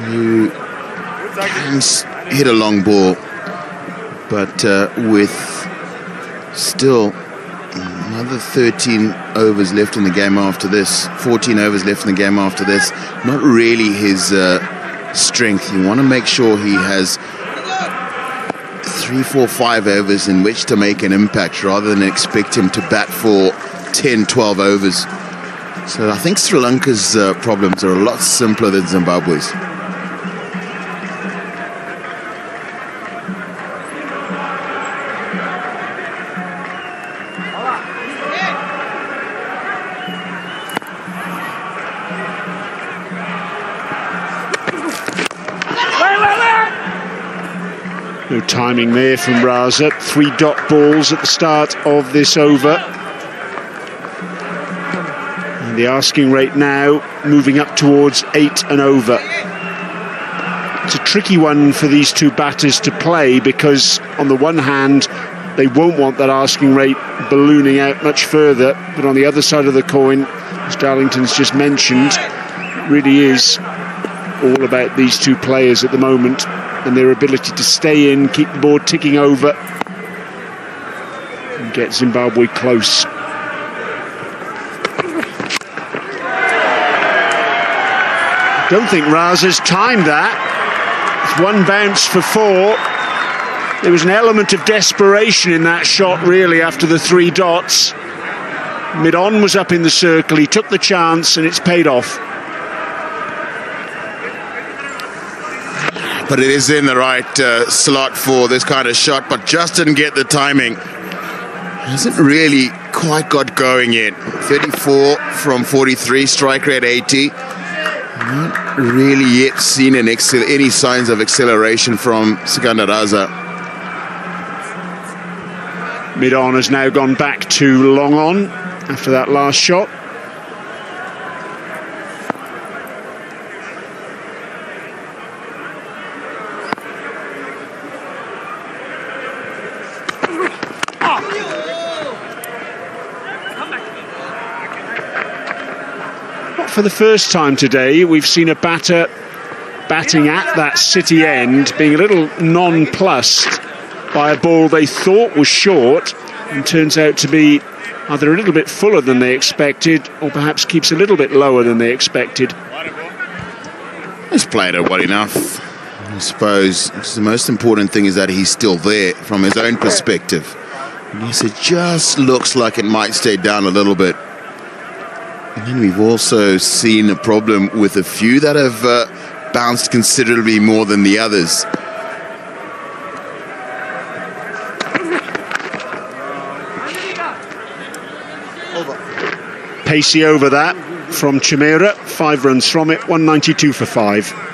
who can hit a long ball, but with still another 13 overs left in the game after this, 14 overs left in the game after this, not really his strength. You want to make sure he has 3, 4, 5 overs in which to make an impact rather than expect him to bat for 10, 12 overs. So I think Sri Lanka's problems are a lot simpler than Zimbabwe's. No timing there from Raza. 3 dot balls at the start of this over. And the asking rate now moving up towards 8 and over. It's a tricky one for these two batters to play because on the one hand, they won't want that asking rate ballooning out much further. But on the other side of the coin, as Darlington's just mentioned, it really is all about these two players at the moment and their ability to stay in, keep the board ticking over and get Zimbabwe close. Don't think Raza's timed that. It's 1 bounce for 4. There was an element of desperation in that shot really after the 3 dots. Mid-on was up in the circle, he took the chance and it's paid off. But it is in the right slot for this kind of shot, but just didn't get the timing. Hasn't really quite got going yet. 34 from 43, strike rate 80. Not really yet seen any signs of acceleration from Sikandar Raza. Mid-on has now gone back to long on after that last shot. For the first time today, we've seen a batter batting at that City end being a little nonplussed by a ball they thought was short and turns out to be either a little bit fuller than they expected or perhaps keeps a little bit lower than they expected. He's played it well enough, I suppose. The most important thing is that he's still there from his own perspective. And yes, it just looks like it might stay down a little bit. And then we've also seen a problem with a few that have bounced considerably more than the others. Pacey over that from Chimera, 5 runs from it, 192 for 5.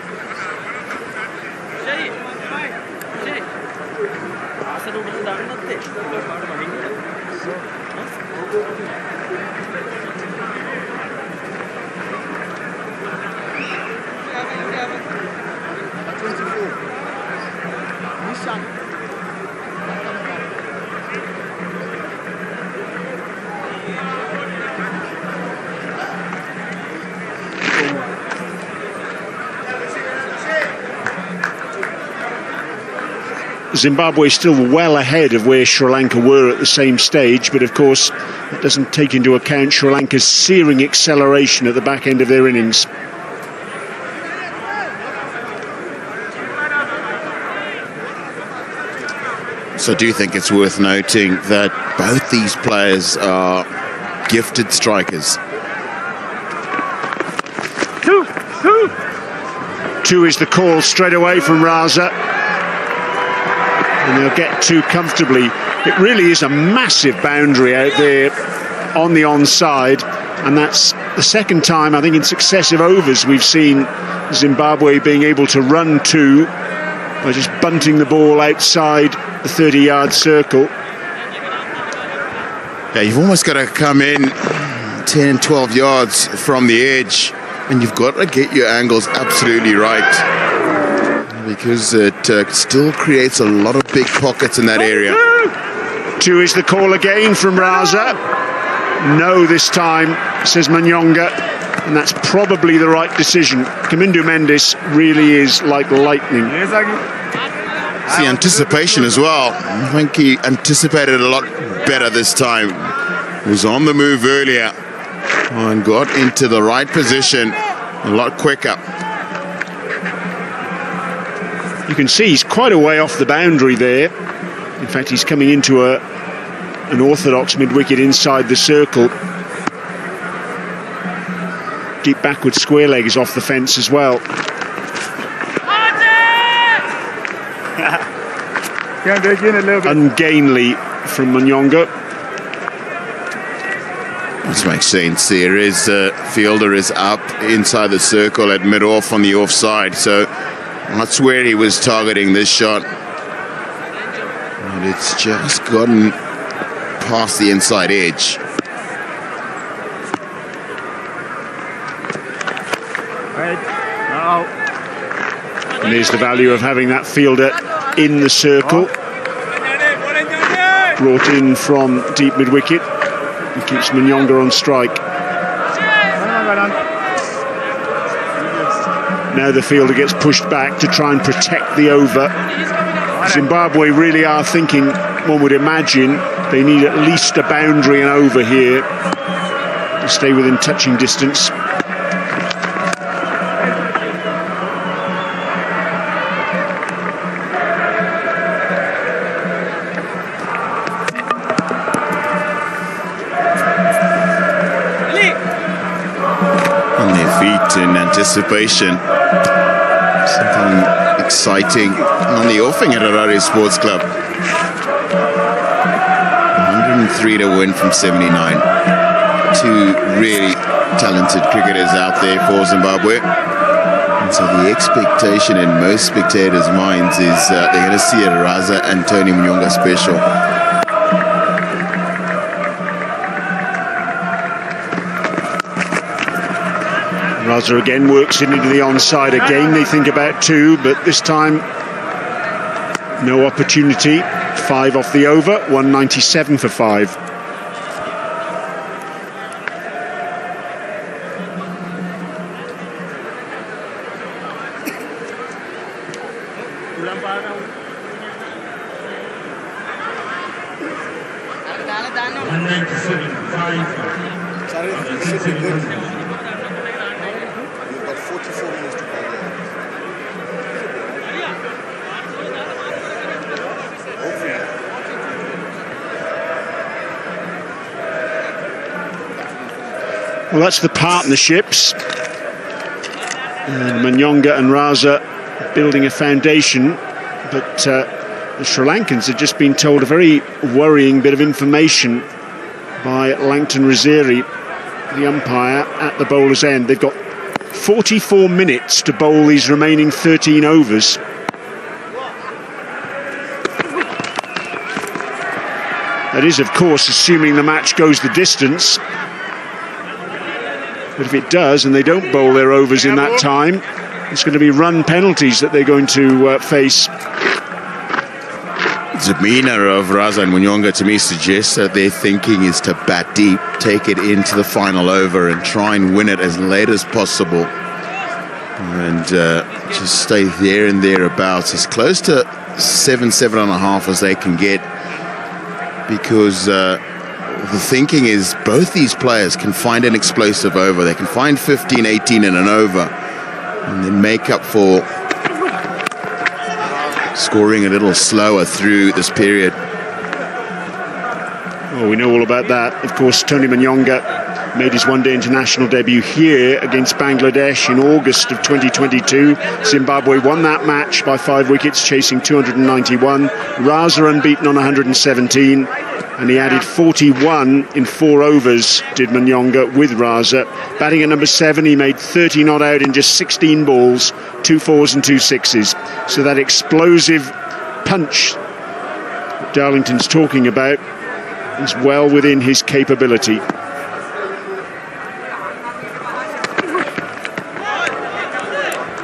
Zimbabwe still well ahead of where Sri Lanka were at the same stage, but of course that doesn't take into account Sri Lanka's searing acceleration at the back end of their innings. So I do think it's worth noting that both these players are gifted strikers. 2 is the call straight away from Raza. And they'll get 2 comfortably. It really is a massive boundary out there on the onside, and that's the second time I think in successive overs we've seen Zimbabwe being able to run 2 by just bunting the ball outside the 30-yard circle. Yeah, you've almost got to come in 10, 12 yards from the edge, and you've got to get your angles absolutely right, because it still creates a lot of big pockets in that area. 2 is the call again from Raza. No this time, says Manyonga. And that's probably the right decision. Kamindu Mendes really is like lightning. It's the anticipation as well. I think he anticipated a lot better this time. He was on the move earlier and got into the right position a lot quicker. You can see he's quite a way off the boundary there. In fact, he's coming into an orthodox mid-wicket inside the circle. Deep backward square leg is off the fence as well. Ungainly from Manyonga. This makes sense. Here is fielder is up inside the circle at mid-off on the offside, so that's where he was targeting this shot. And it's just gotten past the inside edge. And there's the value of having that fielder in the circle. Brought in from deep mid-wicket. He keeps Manyonga on strike. Now the fielder gets pushed back to try and protect the over. Zimbabwe really are thinking, one would imagine, they need at least a boundary and over here to stay within touching distance. In anticipation, something exciting on the offing at Harare Sports Club. 103 to win from 79. Two really talented cricketers out there for Zimbabwe. And so the expectation in most spectators' minds is they're going to see a Raza and Tony Manyonga special. Raza again works it into the onside again. They think about two, but this time no opportunity. 5 off the over, 197 for 5. Well, that's the partnerships. And Manyonga and Raza building a foundation. But the Sri Lankans have just been told a very worrying bit of information by Langton Rizeri, the umpire, at the bowler's end. They've got 44 minutes to bowl these remaining 13 overs. That is, of course, assuming the match goes the distance. But if it does, and they don't bowl their overs in that time, it's going to be run penalties that they're going to face. The demeanour of Raza and Manyonga to me suggests that their thinking is to bat deep, take it into the final over and try and win it as late as possible. And just stay there and thereabouts, as close to 7.5 as they can get. Because the thinking is both these players can find an explosive over. They can find 15, 18 in an over and then make up for scoring a little slower through this period. Well, we know all about that. Of course, Tony Manyonga made his one-day international debut here against Bangladesh in August of 2022. Zimbabwe won that match by 5 wickets, chasing 291. Raza unbeaten on 117. And he added 41 in 4 overs, did Manyonga, with Raza. Batting at number 7, he made 30 not out in just 16 balls, 2 4s and 2 6s. So that explosive punch that Darlington's talking about is well within his capability.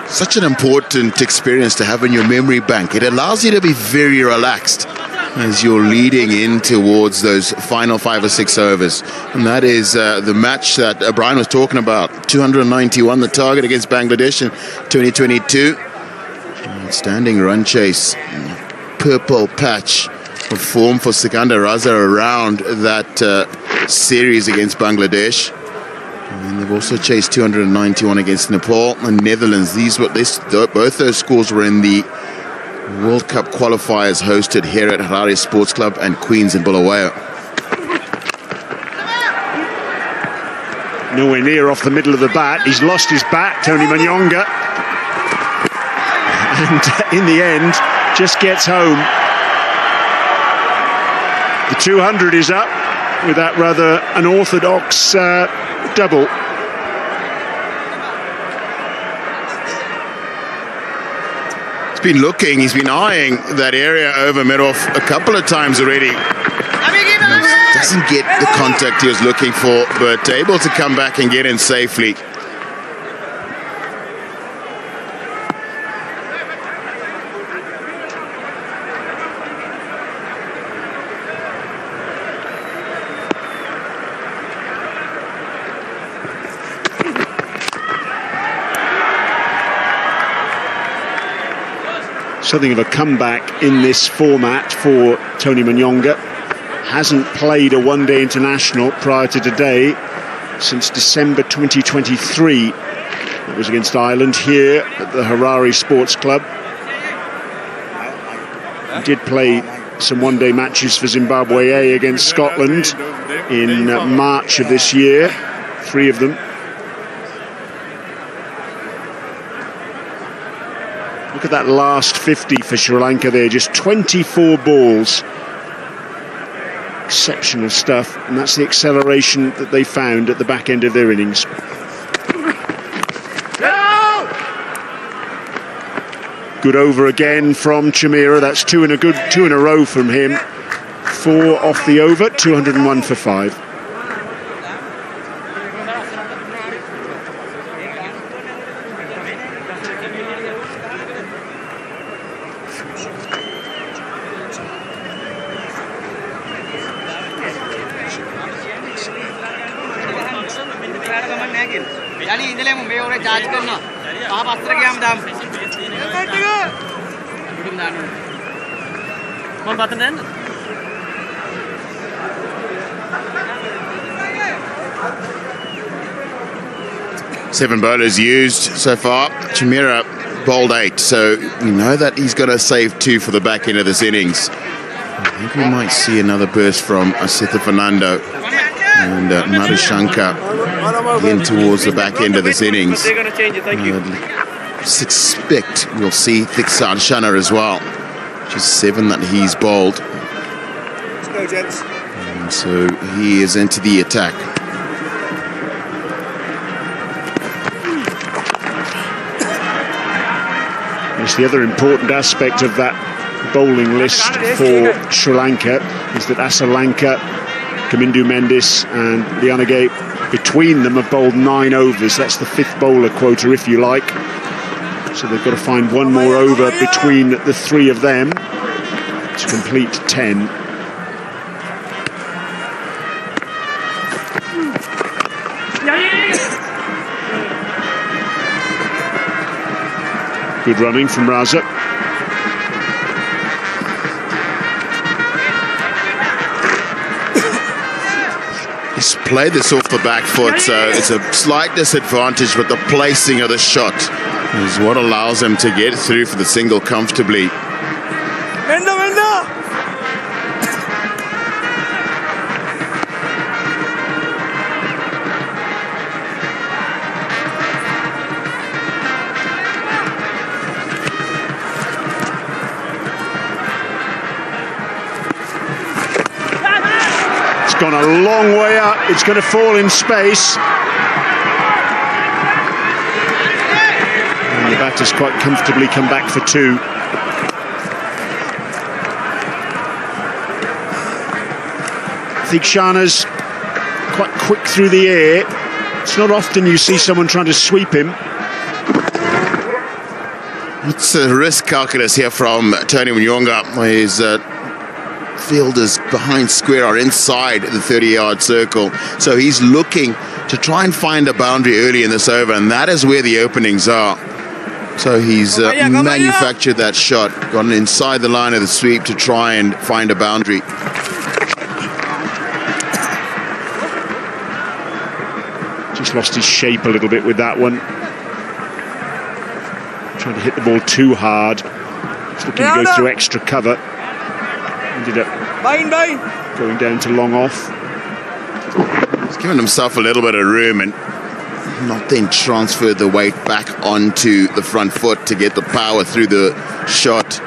Such an important experience to have in your memory bank. It allows you to be very relaxed. as you're leading in towards those final 5 or 6 overs. And that is the match that Brian was talking about. 291, the target against Bangladesh in 2022. Outstanding run chase. Purple patch of form for Sikandar Raza around that series against Bangladesh. And they've also chased 291 against Nepal and Netherlands. Both those scores were in the World Cup qualifiers hosted here at Harare Sports Club and Queens in Bulawayo. Nowhere near off the middle of the bat. He's lost his bat, Tony Manyonga. And in the end, just gets home. The 200 is up with that rather unorthodox double. He's been eyeing that area over mid-off a couple of times already. Doesn't get the contact he was looking for, but able to come back and get in safely. Something of a comeback in this format for Tony Manyonga. Hasn't played a one-day international prior to today since December 2023. It was against Ireland here at the Harare Sports Club. He did play some one-day matches for Zimbabwe A against Scotland in March of this year, 3 of them. Look at that last 50 for Sri Lanka there, just 24 balls. Exceptional stuff, and that's the acceleration that they found at the back end of their innings. Good over again from Chamira. That's 2 in a row from him. 4 off the over, 201 for 5. Seven bowlers used so far. Chamira bowled 8, so we know that he's going to save 2 for the back end of this innings. I think we might see another burst from Asitha Fernando and Madhushankar in towards the back end of this innings. Suspect we'll see Thiksar Shana as well. Just 7 that he's bowled. And so he is into the attack. Yes, the other important aspect of that bowling list for Sri Lanka is that Asalanka, Kamindu Mendis and Lianage, between them have bowled 9 overs. That's the 5th bowler quota, if you like. So they've got to find 1 more over between the 3 of them to complete 10. Good running from Raza. He's played this off the back foot, so it's a slight disadvantage, but the placing of the shot is what allows him to get through for the single comfortably. Gone a long way up. It's going to fall in space. And the batter's quite comfortably come back for 2. Thiksana's quite quick through the air. It's not often you see someone trying to sweep him. It's a risk calculus here from Tony Manyonga. He's fielders behind square are inside the 30-yard circle. So he's looking to try and find a boundary early in this over, and that is where the openings are. So he's manufactured that shot, gotten inside the line of the sweep to try and find a boundary. Just lost his shape a little bit with that one. Trying to hit the ball too hard. He's looking to go through extra cover. Ended up going down to long off. He's given himself a little bit of room and not then transferred the weight back onto the front foot to get the power through the shot.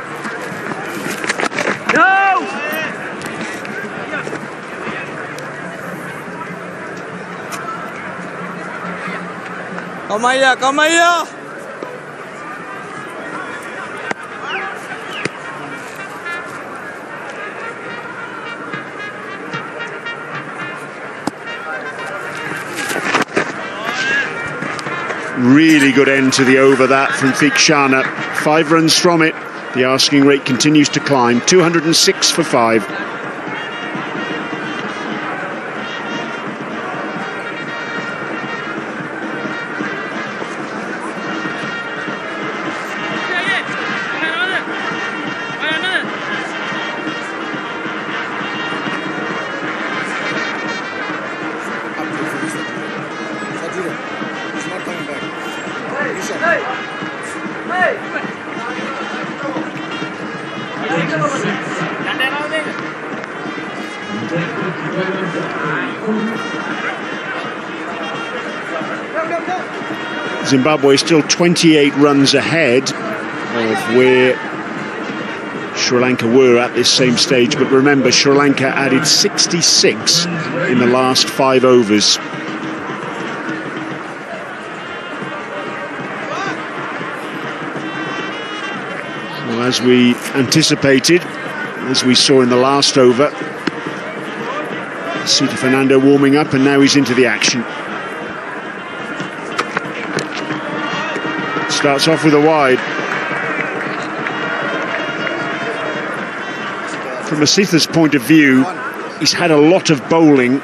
Come here. Really good end to the over that from Theekshana. 5 runs from it. The asking rate continues to climb. 206 for 5. Zimbabwe still 28 runs ahead of where Sri Lanka were at this same stage, but remember, Sri Lanka added 66 in the last 5 overs. Well, as we anticipated, as we saw in the last over, Sita Fernando warming up, and now he's into the action. Starts off with a wide. From Asitha's point of view, he's had a lot of bowling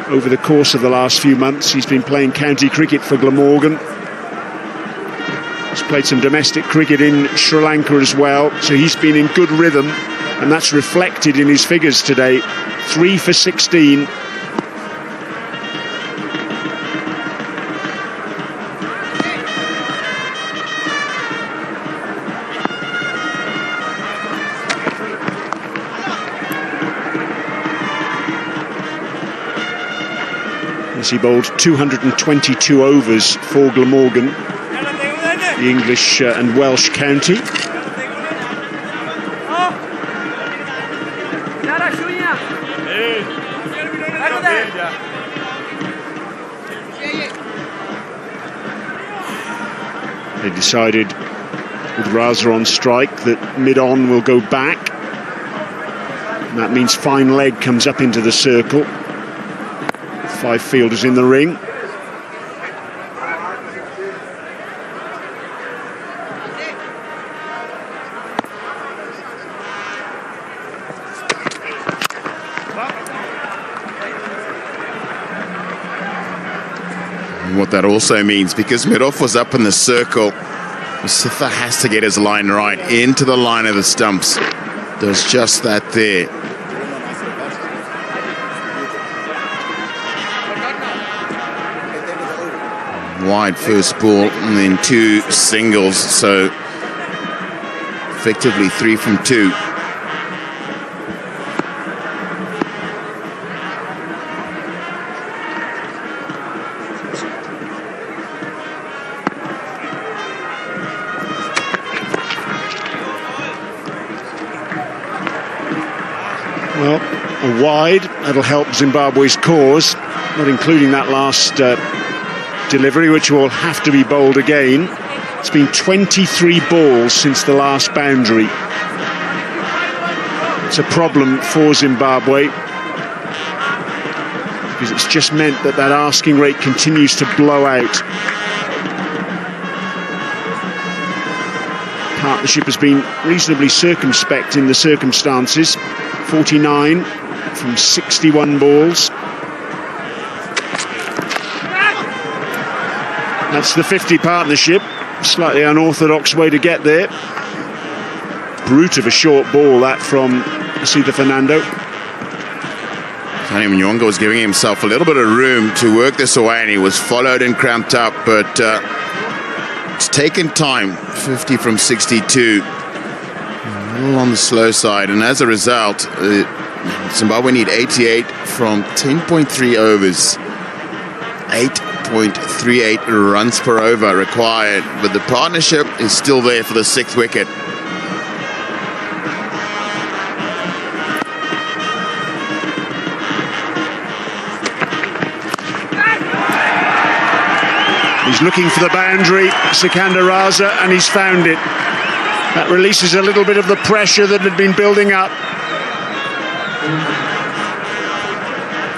over the course of the last few months. He's been playing county cricket for Glamorgan. He's played some domestic cricket in Sri Lanka as well, so he's been in good rhythm, and that's reflected in his figures today. 3 for 16. He bowled 222 overs for Glamorgan, the English and Welsh county. They decided, with Raza on strike, that mid-on will go back. And that means fine leg comes up into the circle. 5 fielders in the ring. And what that also means, because mid-off was up in the circle, Asitha has to get his line right into the line of the stumps. There's just that there. Wide first ball and then 2 singles, so effectively 3 from 2. Well, a wide, that'll help Zimbabwe's cause, not including that last delivery, which will have to be bowled again. It's been 23 balls since the last boundary. It's a problem for Zimbabwe, because it's just meant that that asking rate continues to blow out. Partnership has been reasonably circumspect in the circumstances. 49 from 61 balls. That's the 50 partnership. Slightly unorthodox way to get there. Brute of a short ball, that from Sita Fernando. Tony Mnyonga was giving himself a little bit of room to work this away, and he was followed and cramped up, but it's taken time. 50 from 62. A little on the slow side, and as a result, Zimbabwe need 88 from 10.3 overs. 8.38 runs per over required, but the partnership is still there for the 6th wicket. He's looking for the boundary, Sikandar Raza, and he's found it. That releases a little bit of the pressure that had been building up.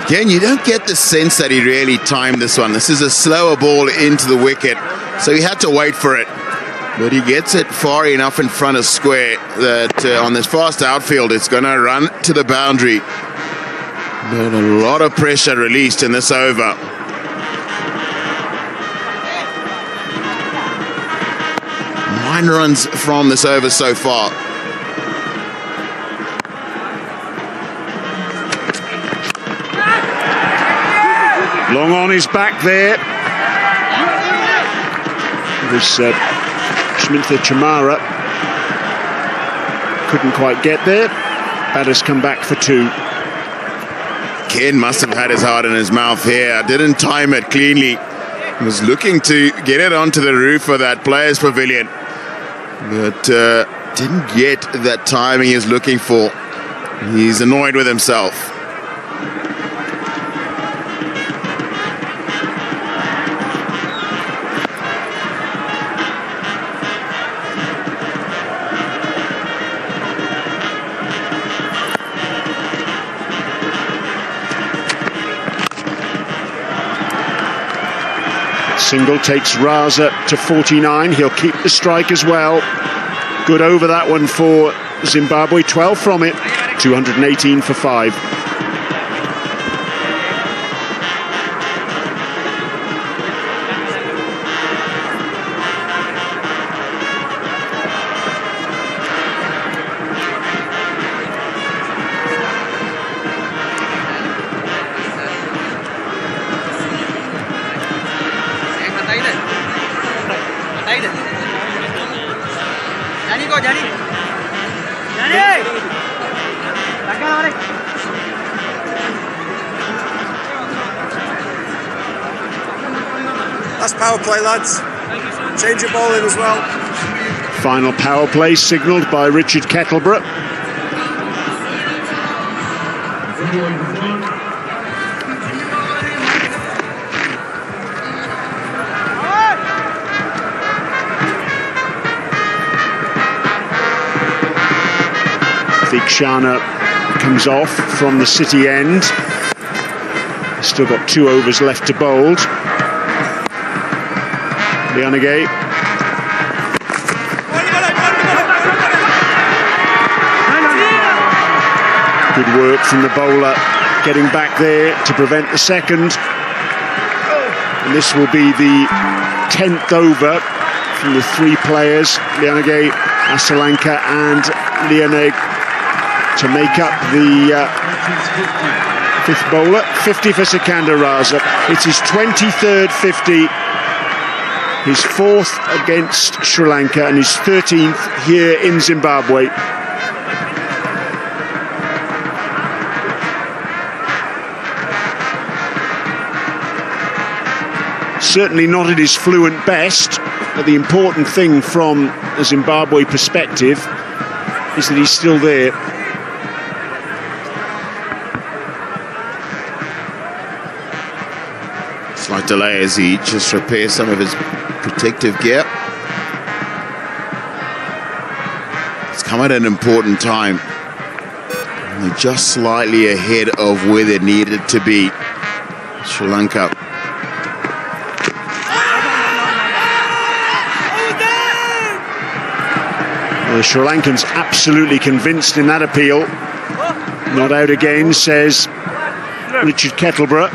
Again, you don't get the sense that he really timed this one. This is a slower ball into the wicket, so he had to wait for it. But he gets it far enough in front of square that on this fast outfield, it's going to run to the boundary. But a lot of pressure released in this over. Nine runs from this over so far. Long on his back there. It was Shmintha Chamara. Couldn't quite get there. Batter's come back for 2. Ken must have had his heart in his mouth here. Didn't time it cleanly. Was looking to get it onto the roof of that players' pavilion, but didn't get that timing he was looking for. He's annoyed with himself. Single takes Raza to 49. He'll keep the strike as well. Good over that one for Zimbabwe. 12 from it. 218 for 5. Last power play, lads. Change your ball in as well. Final power play signalled by Richard Kettleborough. Theekshana comes off from the City end. Still got 2 overs left to bowl. Lianage. Good work from the bowler, getting back there to prevent the second. And this will be the 10th over from the 3 players, Lianage, Asalanka and Lianage, to make up the 5th bowler. 50 for Sikandar Raza. It's his 23rd 50. His 4th against Sri Lanka and his 13th here in Zimbabwe. Certainly not at his fluent best, but the important thing from a Zimbabwe perspective is that he's still there. Slight delay as he just repairs some of his protective gear. It's come at an important time. Only just slightly ahead of where they needed to be. Sri Lanka. Well, the Sri Lankans absolutely convinced in that appeal. Not out again, says Richard Kettleborough.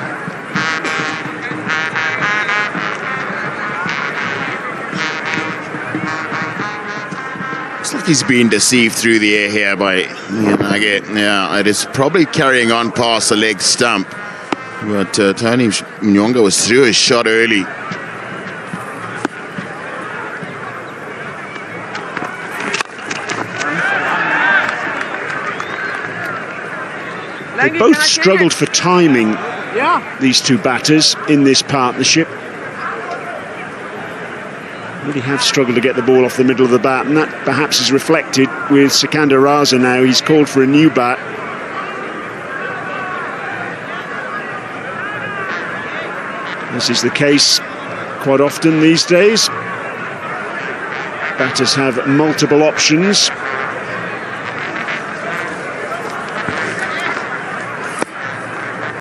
Looks like he's being deceived through the air here by it is probably carrying on past the leg stump. But Tony Mnyonga was through his shot early. They both struggled for timing, these two batters, in this partnership. Really have struggled to get the ball off the middle of the bat, and that perhaps is reflected with Sikandar Raza now. He's called for a new bat. This is the case quite often these days. Batters have multiple options.